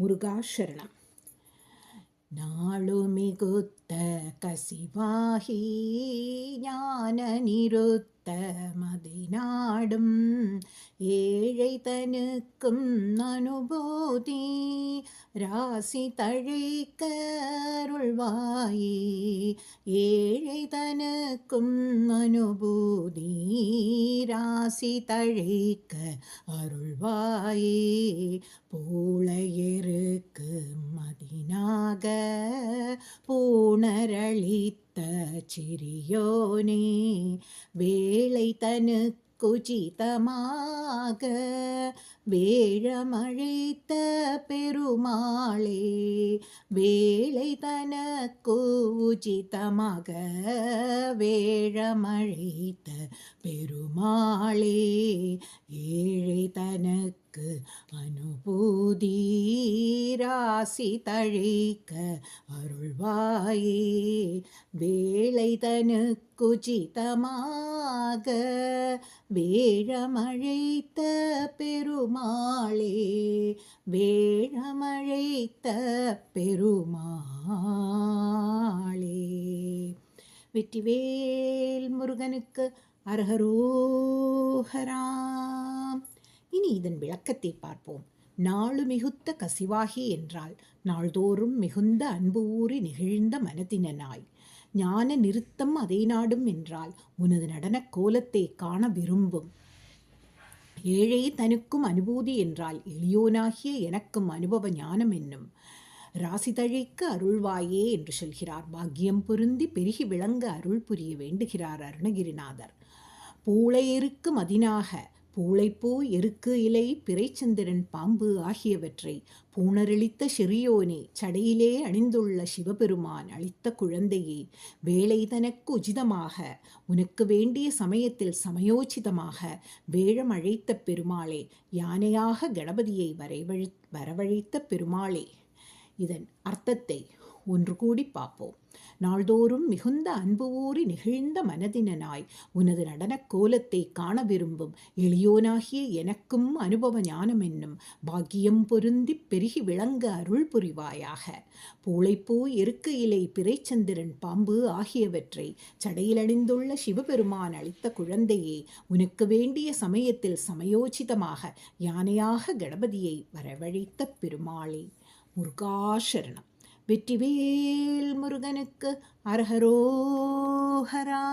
முருகாசரணம். நாளுமிகுத்த கசிவாகி ஞான நிருத்த மதிநாடும் ஏழை தனுக்கும் அனுபூதி ராசி தழைக்க அருள்வாயே. ஏழை தனுக்கும் அனுபூதி ராசி தழைக்க அருள்வாயே. பூளையருக்கு மதினாக பூணரளித்த சிறியோனே வேளை தனுக்குஜிதமாக வேழமழைத்த பெருமாளே. வேளை தனக்கு உச்சிதமாக வேழமழைத்த பெருமாளே. ஏழை தனக்கு அனுபூதி ராசி தழைக்க அருள்வாயே. வேளை தனுக்குஜிதமாக வேழமழைத்த பெருமாளே. வேழமழைத்த பெருமாளே. வெற்றிவேல் முருகனுக்கு அரஹரோஹரா. இனி இதன் விளக்கத்தை பார்ப்போம். நாளு மிகுத்த கசிவாகி என்றால் நாள்தோறும் மிகுந்த அன்பு ஊறி நெகிழ்ந்த மனதினாய். ஞான நிறுத்தம் அதை நாடும் என்றால் உனது நடனக் கோலத்தை காண விரும்பும். ஏழை தனுக்கும் அனுபூதி என்றால் எளியோனாகிய எனக்கும் அனுபவ ஞானம் என்னும். ராசி தழைக்க அருள்வாயே என்று சொல்கிறார். பாக்கியம் பொருந்தி பெருகி விளங்க அருள் புரிய வேண்டுகிறார் அருணகிரிநாதர். பூளையருக்கு மதினாக பூளைப்பூ எருக்கு இலை பிறைச்சந்திரன் பாம்பு ஆகியவற்றை பூணரளித்த சிறியோனே சடையிலே அணிந்துள்ள சிவபெருமான் அளித்த குழந்தையே. வேளை தனக்கு உச்சிதமாக உனக்கு வேண்டிய சமயத்தில் சமயோச்சிதமாக வேழம் அழைத்த பெருமாளே. யானையாக கணபதியை வரவழைத்த பெருமாளே. இதன் அர்த்தத்தை ஒன்று கூடி பார்ப்போம். நாள்தோறும் மிகுந்த அன்பு ஊறி நெகிழ்ந்த மனதினாய் உனது நடனக் கோலத்தை காண விரும்பும் எளியோனாகிய எனக்கும் அனுபவ ஞானம் என்னும் பாக்கியம் பொருந்தி பெருகி விளங்க அருள் புரிவாயாக. பூளைப்பூ எருக்கு இலை பிறைச்சந்திரன் பாம்பு ஆகியவற்றை சடையில் அணிந்துள்ள சிவபெருமான் அளித்த குழந்தையே. உனக்கு வேண்டிய சமயத்தில் சமயோச்சிதமாக யானையாக கணபதியை வரவழைத்த பெருமாளே. முருகாசரணம். வெற்றிவேல் முருகனுக்கு அரஹரோஹரா.